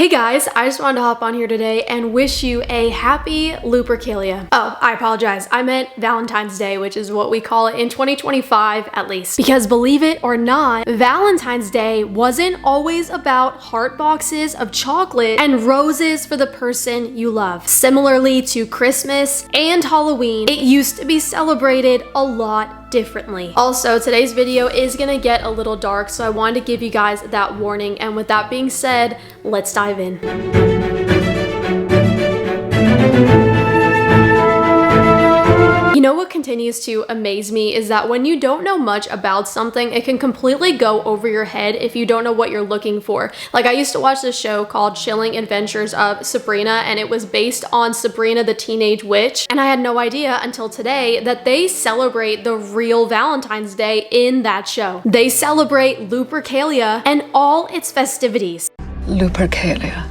Hey guys, I just wanted to hop on here today and wish you a happy Lupercalia. Oh, I apologize. I meant Valentine's Day, which is what we call it in 2025 at least. Because believe it or not, Valentine's Day wasn't always about heart boxes of chocolate and roses for the person you love. Similarly to Christmas and Halloween, it used to be celebrated a lot differently. Also, today's video is gonna get a little dark, so I wanted to give you guys that warning. And with that being said, let's dive in. You know what continues to amaze me is that when you don't know much about something, it can completely go over your head if you don't know what you're looking for. Like, I used to watch this show called Chilling Adventures of Sabrina, and it was based on Sabrina the Teenage Witch, and I had no idea until today that they celebrate the real Valentine's Day in that show. They celebrate Lupercalia and all its festivities. Lupercalia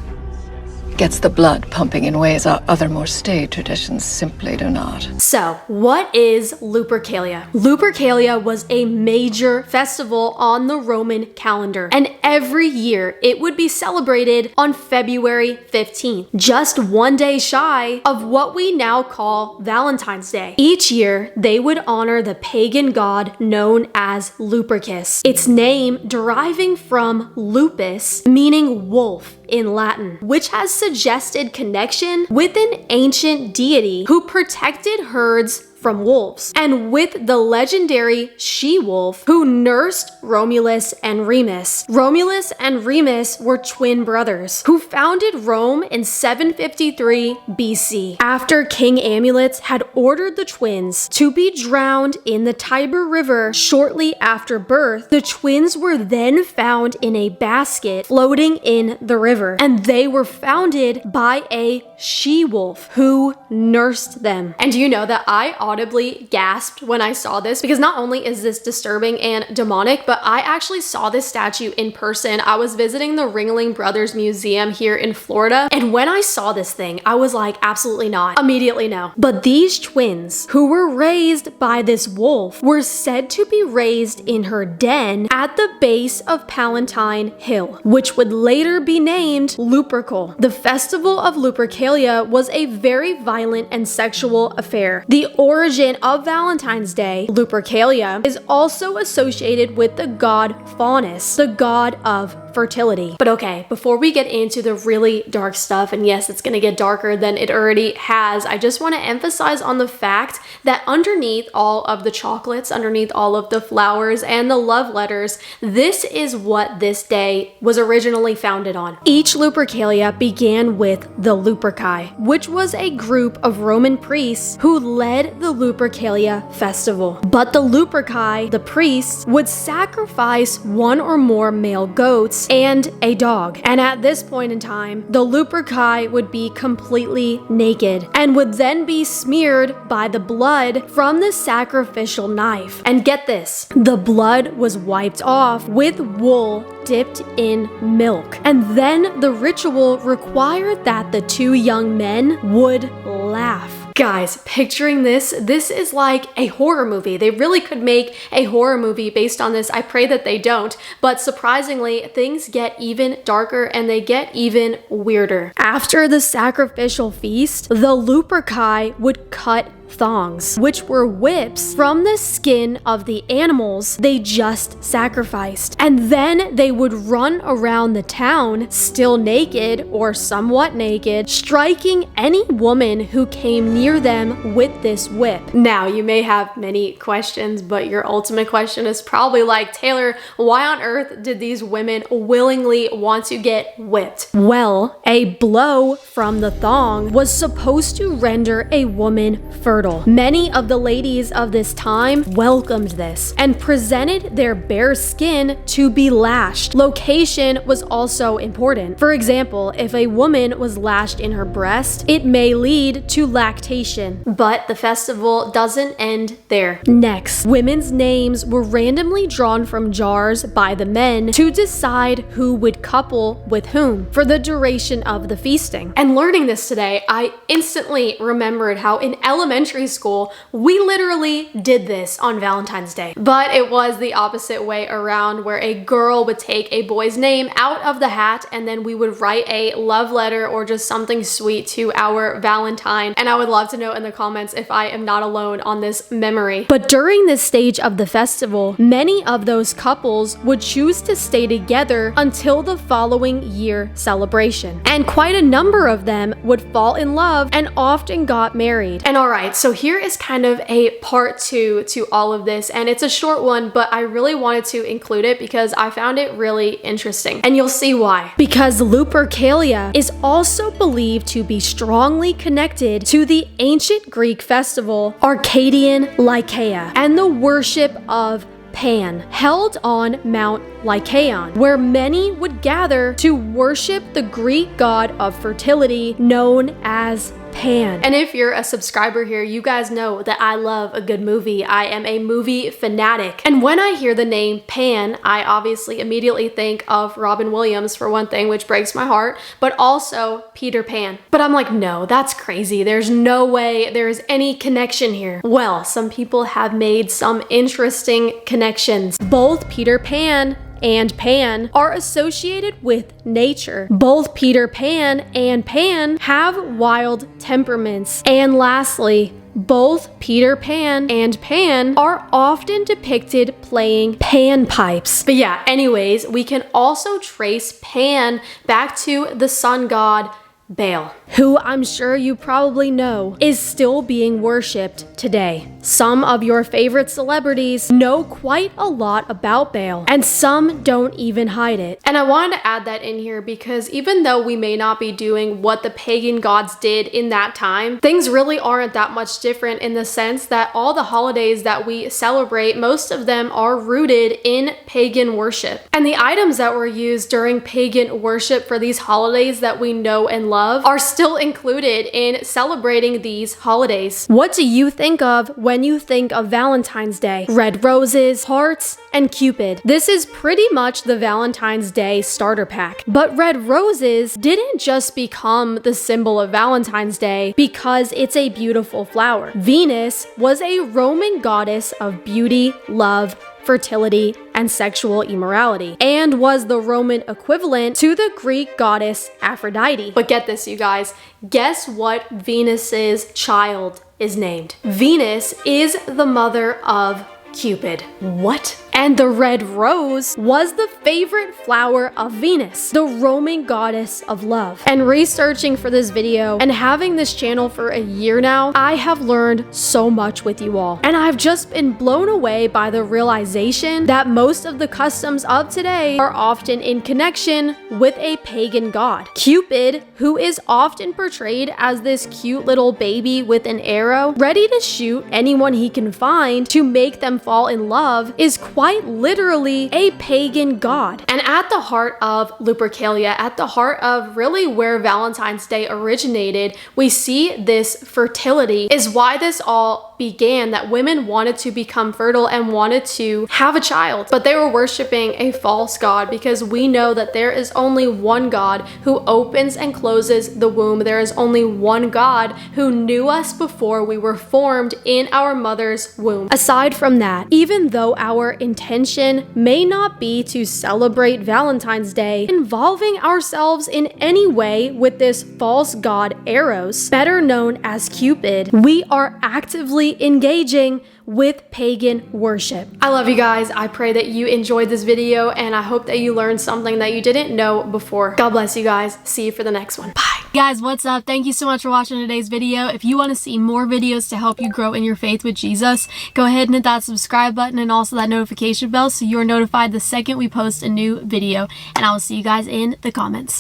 gets the blood pumping in ways our other more staid traditions simply do not. So, what is Lupercalia? Lupercalia was a major festival on the Roman calendar, and every year it would be celebrated on February 15th, just one day shy of what we now call Valentine's Day. Each year, they would honor the pagan god known as Lupercus, its name deriving from lupus, meaning wolf in Latin, which has suggested connection with an ancient deity who protected herds from wolves, and with the legendary she-wolf who nursed Romulus and Remus. Romulus and Remus were twin brothers who founded Rome in 753 BC after King Amulets had ordered the twins to be drowned in the Tiber River shortly after birth. The twins were then found in a basket floating in the river, and they were founded by a she-wolf who nursed them. And do you know that I audibly gasped when I saw this, because not only is this disturbing and demonic, but I actually saw this statue in person. I was visiting the Ringling Brothers Museum here in Florida, and when I saw this thing, I was like, absolutely not. Immediately no. But these twins, who were raised by this wolf, were said to be raised in her den at the base of Valentine Hill, which would later be named Lupercal. The festival of Lupercalia was a very violent and sexual affair. The origin of Valentine's Day, Lupercalia, is also associated with the god Faunus, the god of fertility. But okay, before we get into the really dark stuff, and yes, it's gonna get darker than it already has, I just want to emphasize on the fact that underneath all of the chocolates, underneath all of the flowers and the love letters, this is what this day was originally founded on. Each Lupercalia began with the Luperci, which was a group of Roman priests who led the Lupercalia festival. But the Luperci, the priests, would sacrifice one or more male goats and a dog. And at this point in time, the Luperci would be completely naked and would then be smeared by the blood from the sacrificial knife. And get this, the blood was wiped off with wool dipped in milk. And then the ritual required that the two young men would laugh. Guys, picturing this is like a horror movie. They really could make a horror movie based on this. I pray that they don't, but surprisingly, things get even darker and they get even weirder. After the sacrificial feast, the Luperci would cut thongs, which were whips from the skin of the animals they just sacrificed. And then they would run around the town, still naked or somewhat naked, striking any woman who came near them with this whip. Now, you may have many questions, but your ultimate question is probably like, Taylor, why on earth did these women willingly want to get whipped? Well, a blow from the thong was supposed to render a woman fertile. Many of the ladies of this time welcomed this and presented their bare skin to be lashed. Location was also important. For example, if a woman was lashed in her breast, it may lead to lactation. But the festival doesn't end there. Next, women's names were randomly drawn from jars by the men to decide who would couple with whom for the duration of the feasting. And learning this today, I instantly remembered how in elementary elementary school, we literally did this on Valentine's Day. But it was the opposite way around, where a girl would take a boy's name out of the hat and then we would write a love letter or just something sweet to our Valentine. And I would love to know in the comments if I am not alone on this memory. But during this stage of the festival, many of those couples would choose to stay together until the following year celebration. And quite a number of them would fall in love and often got married. And alright, so here is kind of a part 2 to all of this, and it's a short one, but I really wanted to include it because I found it really interesting. And you'll see why. Because Lupercalia is also believed to be strongly connected to the ancient Greek festival Arcadian Lycaea and the worship of Pan, held on Mount Lycaon, where many would gather to worship the Greek god of fertility known as Pan. And if you're a subscriber here, you guys know that I love a good movie. I am a movie fanatic. And when I hear the name Pan, I obviously immediately think of Robin Williams for one thing, which breaks my heart, but also Peter Pan. But I'm like, no, that's crazy. There's no way there's any connection here. Well, some people have made some interesting connections. Both Peter Pan and Pan are associated with nature. Both Peter Pan and Pan have wild temperaments. And lastly, both Peter Pan and Pan are often depicted playing panpipes. But yeah, anyways, we can also trace Pan back to the sun god Baal, who I'm sure you probably know is still being worshipped today. Some of your favorite celebrities know quite a lot about Baal, and some don't even hide it. And I wanted to add that in here because even though we may not be doing what the pagan gods did in that time, things really aren't that much different in the sense that all the holidays that we celebrate, most of them are rooted in pagan worship. And the items that were used during pagan worship for these holidays that we know and love are still included in celebrating these holidays. What do you think of when you think of Valentine's Day? Red roses, hearts, and Cupid. This is pretty much the Valentine's Day starter pack. But red roses didn't just become the symbol of Valentine's Day because it's a beautiful flower. Venus was a Roman goddess of beauty, love, fertility, and sexual immorality, and was the Roman equivalent to the Greek goddess Aphrodite. But get this, you guys, guess what Venus's child is named? Venus is the mother of Cupid. What? And the red rose was the favorite flower of Venus, the Roman goddess of love. And researching for this video and having this channel for a year now, I have learned so much with you all. And I've just been blown away by the realization that most of the customs of today are often in connection with a pagan god. Cupid, who is often portrayed as this cute little baby with an arrow, ready to shoot anyone he can find to make them fall in love, is quite literally a pagan god. And at the heart of Lupercalia, at the heart of really where Valentine's Day originated, we see this fertility is why this all began, that women wanted to become fertile and wanted to have a child, but they were worshiping a false god, because we know that there is only one God who opens and closes the womb. There is only one God who knew us before we were formed in our mother's womb. Aside from that, even though our intention may not be to celebrate Valentine's Day involving ourselves in any way with this false god Eros, better known as Cupid, we are actively engaging with pagan worship. I love you guys. I pray that you enjoyed this video, and I hope that you learned something that you didn't know before. God bless you guys. See you for the next one. Bye. Guys, what's up? Thank you so much for watching today's video. If you want to see more videos to help you grow in your faith with Jesus, go ahead and hit that subscribe button and also that notification bell so you are notified the second we post a new video. And I will see you guys in the comments.